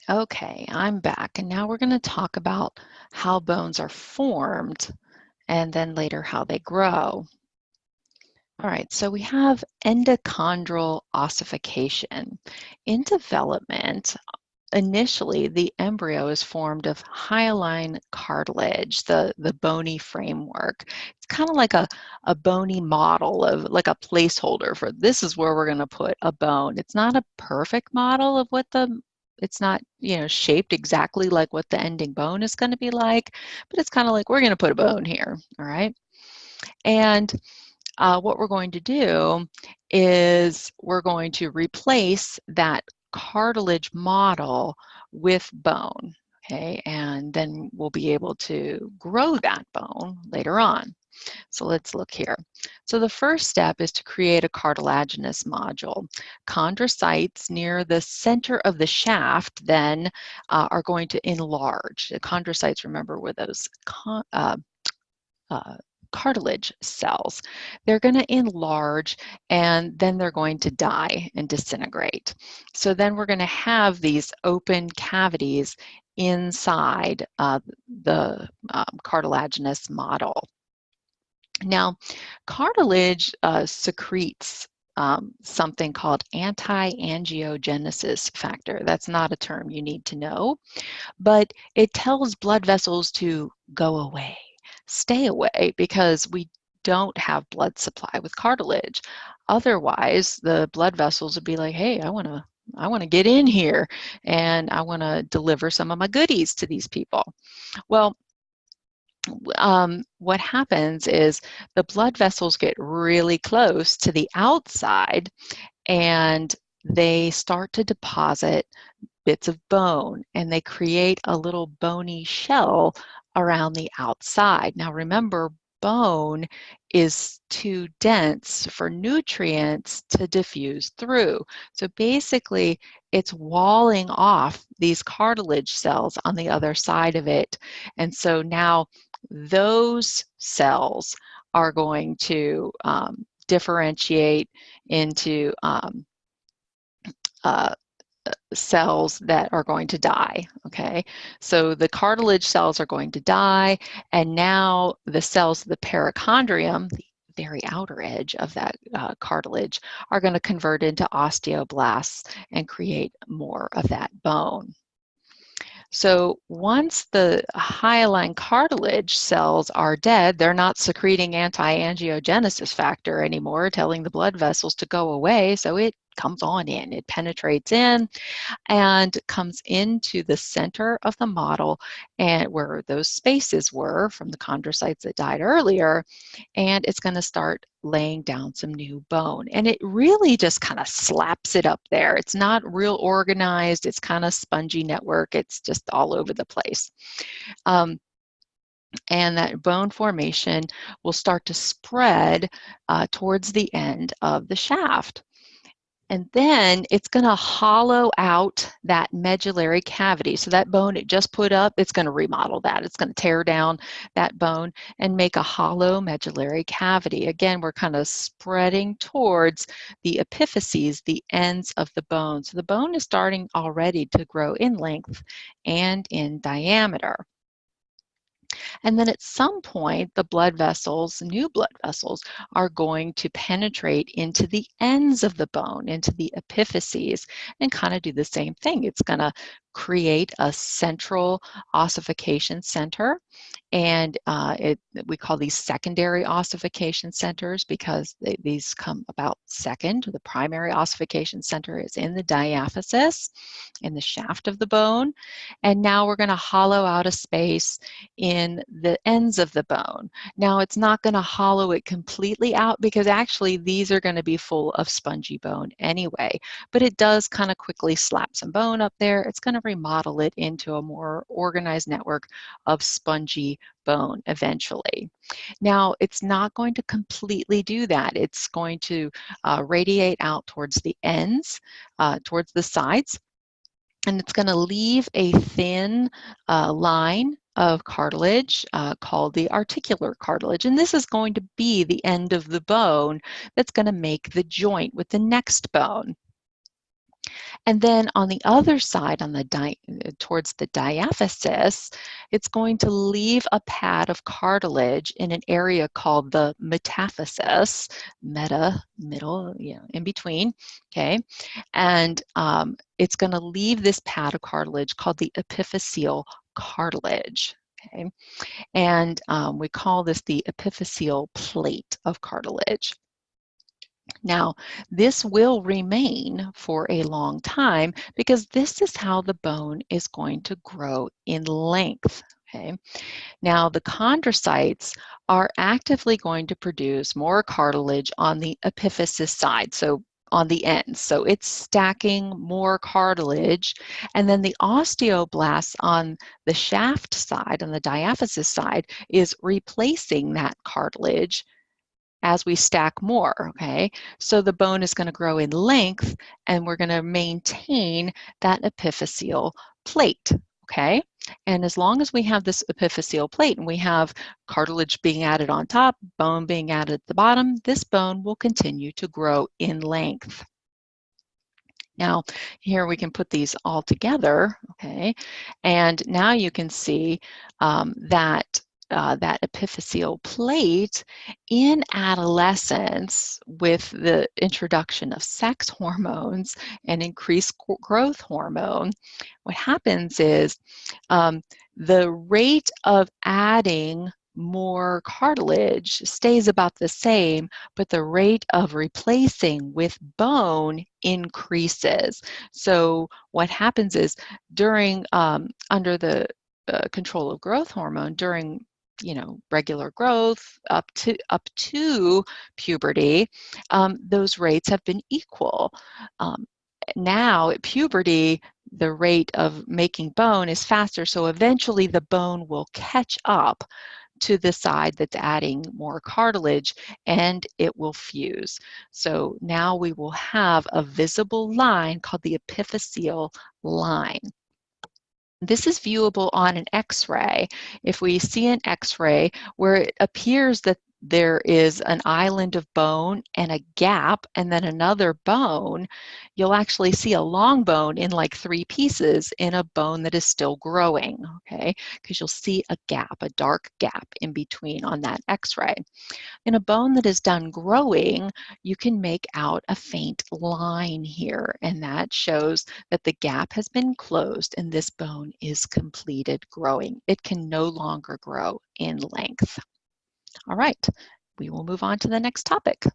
Okay, I'm back, and now we're going to talk about how bones are formed and then later how they grow. All right, so we have endochondral ossification. In development, initially the embryo is formed of hyaline cartilage, the bony framework. It's kind of like a bony model of like a placeholder for this is where we're going to put a bone. It's not a perfect model of what it's not, shaped exactly like what the ending bone is going to be like, but it's kind of like we're going to put a bone here, all right? And what we're going to do is we're going to replace that cartilage model with bone, okay? And then we'll be able to grow that bone later on. So let's look here. So the first step is to create a cartilaginous module. Chondrocytes near the center of the shaft then are going to enlarge. The chondrocytes, remember, were those uh, cartilage cells. They're going to enlarge and then they're going to die and disintegrate. So then we're going to have these open cavities inside the cartilaginous model. Now, cartilage secretes something called anti-angiogenesis factor. That's not a term you need to know, but it tells blood vessels to go away, stay away, because we don't have blood supply with cartilage. Otherwise, the blood vessels would be like, hey, I want to get in here and I want to deliver some of my goodies to these people. Well, what happens is the blood vessels get really close to the outside and they start to deposit bits of bone and they create a little bony shell around the outside. Now remember, bone is too dense for nutrients to diffuse through. So basically, it's walling off these cartilage cells on the other side of it. And so now those cells are going to differentiate into uh, cells that are going to die, okay? So the cartilage cells are going to die, and now the cells of the perichondrium, the very outer edge of that cartilage, are going to convert into osteoblasts and create more of that bone. So once the hyaline cartilage cells are dead, they're not secreting anti-angiogenesis factor anymore, telling the blood vessels to go away, so it comes on in, it penetrates in and comes into the center of the model and where those spaces were from the chondrocytes that died earlier, and it's going to start laying down some new bone. And it really just kind of slaps it up there. It's not real organized. It's kind of spongy network. It's just all over the place. And that bone formation will start to spread towards the end of the shaft. And then it's going to hollow out that medullary cavity. So that bone it just put up, it's going to remodel that. It's going to tear down that bone and make a hollow medullary cavity. Again, we're kind of spreading towards the epiphyses, the ends of the bone. So the bone is starting already to grow in length and in diameter. And then at some point, the blood vessels, new blood vessels, are going to penetrate into the ends of the bone, into the epiphyses, and kind of do the same thing. It's going to create a central ossification center. And we call these secondary ossification centers because these come about second. The primary ossification center is in the diaphysis, in the shaft of the bone. And now we're going to hollow out a space in the ends of the bone. Now it's not going to hollow it completely out because actually these are going to be full of spongy bone anyway, but it does kind of quickly slap some bone up there. It's going to remodel it into a more organized network of spongy bone eventually. Now it's not going to completely do that. It's going to radiate out towards the ends, towards the sides, and it's going to leave a thin line of cartilage called the articular cartilage. And this is going to be the end of the bone that's going to make the joint with the next bone. And then on the other side, on the towards the diaphysis, it's going to leave a pad of cartilage in an area called the metaphysis, middle, in between, okay? And it's going to leave this pad of cartilage called the epiphyseal cartilage, okay? And we call this the epiphyseal plate of cartilage. Now, this will remain for a long time because this is how the bone is going to grow in length, okay? Now, the chondrocytes are actively going to produce more cartilage on the epiphysis side, so on the ends. So it's stacking more cartilage, and then the osteoblasts on the shaft side, on the diaphysis side, is replacing that cartilage as we stack more, okay? So the bone is going to grow in length, and we're going to maintain that epiphyseal plate, okay? And as long as we have this epiphyseal plate and we have cartilage being added on top, bone being added at the bottom, this bone will continue to grow in length. Now, here we can put these all together, okay? And now you can see that that epiphyseal plate in adolescence, with the introduction of sex hormones and increased growth hormone, what happens is the rate of adding more cartilage stays about the same, but the rate of replacing with bone increases. So what happens is during, under the control of growth hormone, during regular growth up to puberty, those rates have been equal. Now at puberty, the rate of making bone is faster, so eventually the bone will catch up to the side that's adding more cartilage, and it will fuse. So now we will have a visible line called the epiphyseal line. This is viewable on an X-ray. If we see an X-ray where it appears that there is an island of bone and a gap and then another bone, you'll actually see a long bone in like 3 pieces in a bone that is still growing, okay? Because you'll see a gap, a dark gap in between on that X-ray. In a bone that is done growing, you can make out a faint line here, and that shows that the gap has been closed and this bone is completed growing. It can no longer grow in length. All right, we will move on to the next topic.